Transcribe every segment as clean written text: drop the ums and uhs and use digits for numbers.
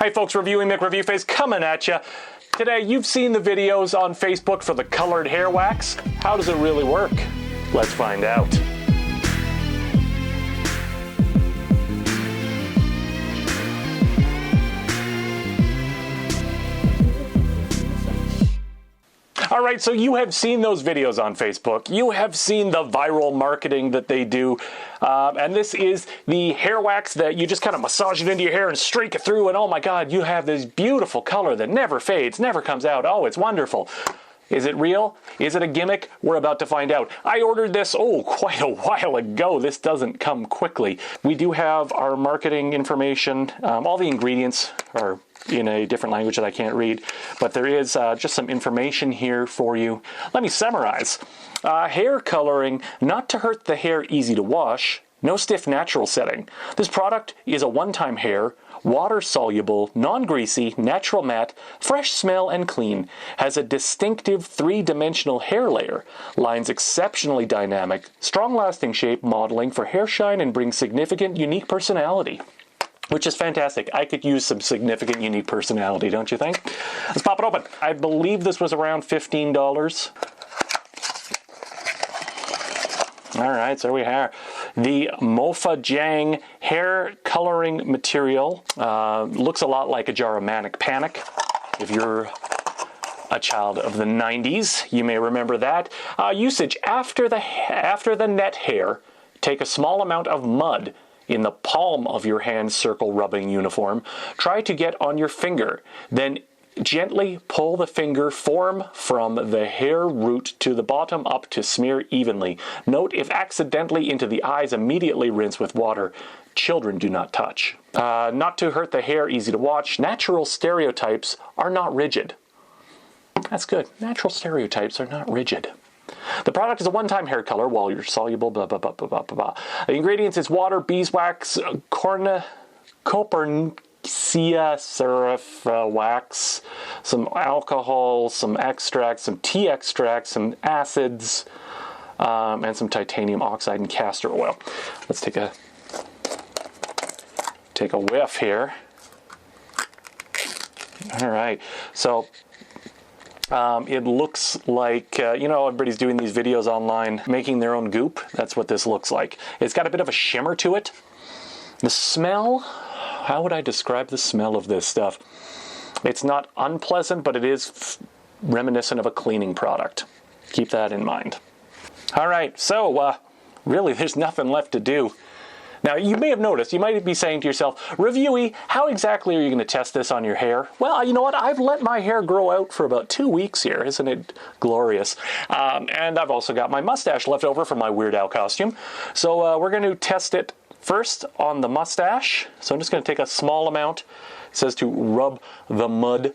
Hey folks, Reviewy McReviewface coming at you. Today, you've seen the videos on Facebook for the colored hair wax. How does it really work? Let's find out. Alright, so you have seen those videos on Facebook. You have seen the viral marketing that they do. And this is the hair wax that you just kind of massage it into your hair and streak it through, and oh my god, you have this beautiful color that never fades, never comes out. Oh, it's wonderful. Is it real? Is it a gimmick? We're about to find out. I ordered this, quite a while ago. This doesn't come quickly. We do have our marketing information. All the ingredients are in a different language that I can't read, but there is just some information here for you. Let me summarize. Hair coloring, not to hurt the hair, easy to wash, no stiff natural setting. This product is a one-time hair, water-soluble, non-greasy, natural matte, fresh smell and clean, has a distinctive three-dimensional hair layer, lines exceptionally dynamic, strong lasting shape, modeling for hair shine, and brings significant, unique personality. Which is fantastic. I could use some significant, unique personality, don't you think? Let's pop it open. I believe this was around $15. All right, so we have the Mofajang hair coloring material. Looks a lot like a jar of Manic Panic. If you're a child of the 90s, you may remember that. Usage after the net hair, take a small amount of mud in the palm of your hand, circle rubbing uniform. Try to get on your finger. Then gently pull the finger form from the hair root to the bottom up to smear evenly. Note if accidentally into the eyes, immediately rinse with water. Children do not touch. Not to hurt the hair, easy to watch. Natural stereotypes are not rigid. That's good. Natural stereotypes are not rigid. The product is a one-time hair color, while you're soluble, blah, blah, blah, blah, blah, blah. The ingredients is water, beeswax, Copernicea surf wax, some alcohol, some extracts, some tea extracts, some acids, and some titanium oxide and castor oil. Let's take a whiff here. All right, so it looks like, everybody's doing these videos online, making their own goop. That's what this looks like. It's got a bit of a shimmer to it. The smell, how would I describe the smell of this stuff? It's not unpleasant, but it is reminiscent of a cleaning product. Keep that in mind. All right, so really there's nothing left to do. Now, you may have noticed, you might be saying to yourself, Reviewy, how exactly are you going to test this on your hair? Well, you know what? I've let my hair grow out for about 2 weeks here. Isn't it glorious? And I've also got my mustache left over from my Weird Al costume. So we're going to test it first on the mustache. So I'm just going to take a small amount. It says to rub the mud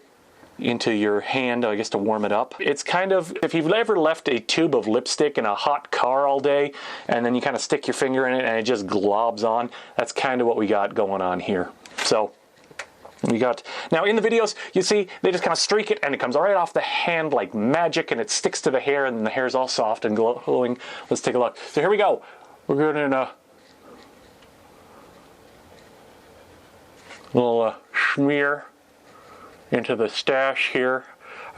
into your hand, I guess, to warm it up. It's kind of, if you've ever left a tube of lipstick in a hot car all day, and then you kind of stick your finger in it and it just globs on, that's kind of what we got going on here. So, now in the videos, you see, they just kind of streak it and it comes right off the hand like magic, and it sticks to the hair, and then the hair's all soft and glowing. Let's take a look. So here we go. We're going to little smear into the stash here.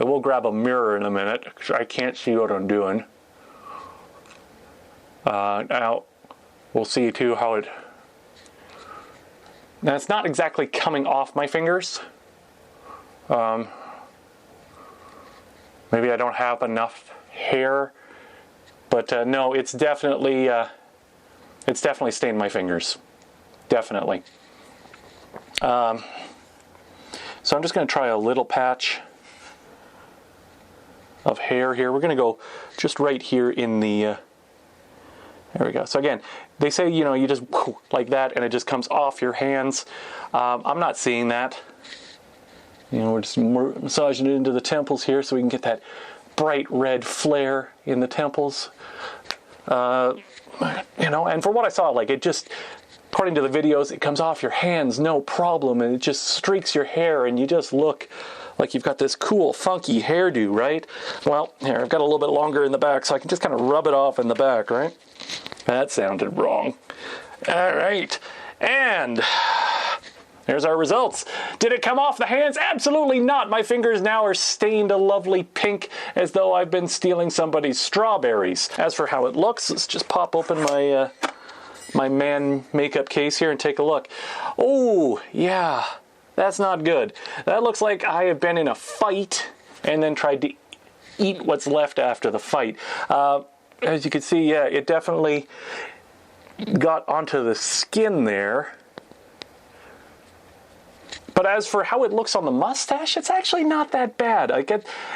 I will grab a mirror in a minute because I can't see what I'm doing. Now, we'll see too how it... Now, it's not exactly coming off my fingers. Maybe I don't have enough hair, but no, it's definitely stained my fingers. Definitely. So I'm just going to try a little patch of hair here. We're going to go just right here in the, there we go. So again, they say, you just like that and it just comes off your hands. I'm not seeing that. We're just massaging it into the temples here so we can get that bright red flare in the temples. And for what I saw, like it just... According to the videos, it comes off your hands, no problem, and it just streaks your hair, and you just look like you've got this cool, funky hairdo, right? Well, here, I've got a little bit longer in the back, so I can just kind of rub it off in the back, right? That sounded wrong. All right, and There's our results. Did it come off the hands? Absolutely not. My fingers now are stained a lovely pink, as though I've been stealing somebody's strawberries. As for how it looks, let's just pop open my my man makeup case here and take a look. Oh, yeah, that's not good. That looks like I have been in a fight and then tried to eat what's left after the fight. As you can see, yeah, it definitely got onto the skin there. But as for how it looks on the mustache, it's actually not that bad.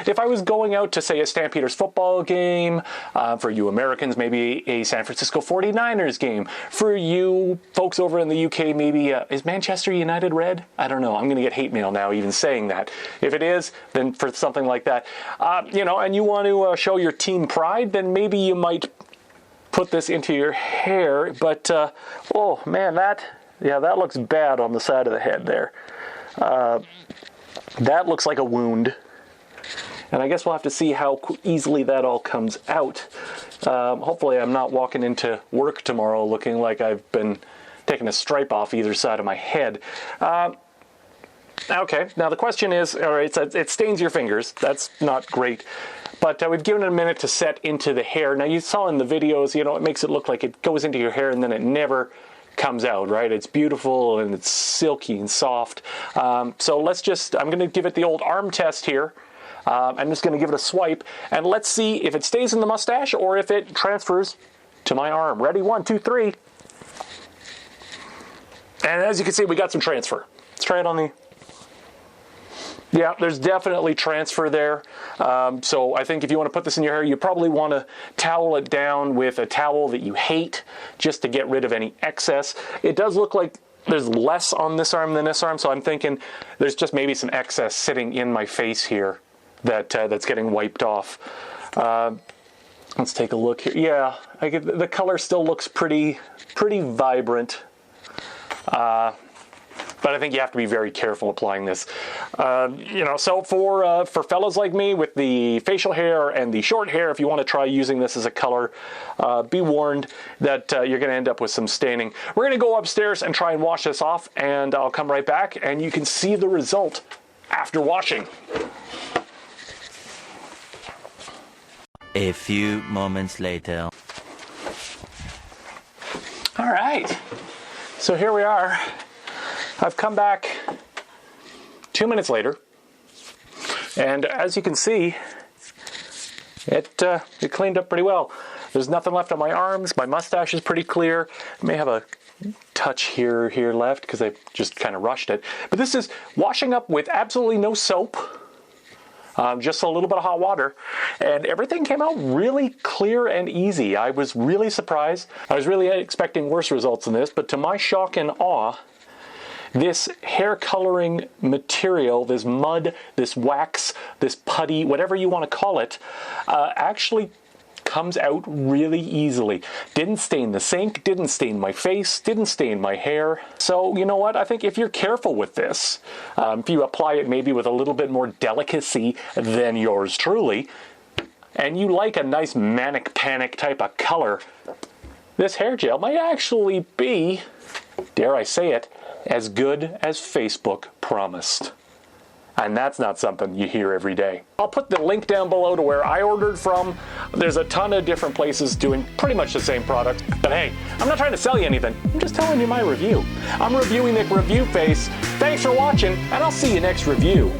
If I was going out to, say, a Stampeders football game, for you Americans, maybe a San Francisco 49ers game. For you folks over in the UK, maybe, is Manchester United red? I don't know. I'm going to get hate mail now even saying that. If it is, then for something like that, you know, and you want to show your team pride, then maybe you might put this into your hair. But, oh, man, that looks bad on the side of the head there. That looks like a wound, and I guess we'll have to see how easily that all comes out. Hopefully I'm not walking into work tomorrow looking like I've been taking a stripe off either side of my head. Okay, now the question is, all right, it stains your fingers. That's not great. But we've given it a minute to set into the hair. Now you saw in the videos, you know, it makes it look like it goes into your hair and then it never comes out, right? It's beautiful and it's silky and soft. So let's just, I'm going to give it the old arm test here. I'm just going to give it a swipe and let's see if it stays in the mustache or if it transfers to my arm. Ready? 1, 2, 3. And as you can see, we got some transfer. Let's try it on the... Yeah, there's definitely transfer there. So I think if you want to put this in your hair, you probably want to towel it down with a towel that you hate just to get rid of any excess. It does look like there's less on this arm than this arm, so I'm thinking there's just maybe some excess sitting in my face here that that's getting wiped off. Let's take a look here. Yeah, the color still looks pretty vibrant. But I think you have to be very careful applying this. You know, so for fellas like me with the facial hair and the short hair, if you want to try using this as a color, be warned that you're going to end up with some staining. We're going to go upstairs and try and wash this off, and I'll come right back, and you can see the result after washing. A few moments later. All right, so here we are. I've come back 2 minutes later, and as you can see, it cleaned up pretty well. There's nothing left on my arms. My mustache is pretty clear. I may have a touch here left because I just kind of rushed it. But this is washing up with absolutely no soap, just a little bit of hot water, and everything came out really clear and easy. I was really surprised. I was really expecting worse results than this, but to my shock and awe, this hair coloring material, this mud, this wax, this putty, whatever you want to call it, actually comes out really easily. Didn't stain the sink, didn't stain my face, didn't stain my hair. So you know what? I think if you're careful with this, if you apply it maybe with a little bit more delicacy than yours truly, and you like a nice manic panic type of color, this hair gel might actually be, dare I say it, as good as Facebook promised. And that's not something you hear every day. I'll put the link down below to where I ordered from. There's a ton of different places doing pretty much the same product. But hey, I'm not trying to sell you anything. I'm just telling you my review. I'm Reviewy McReviewface. Thanks for watching, and I'll see you next review.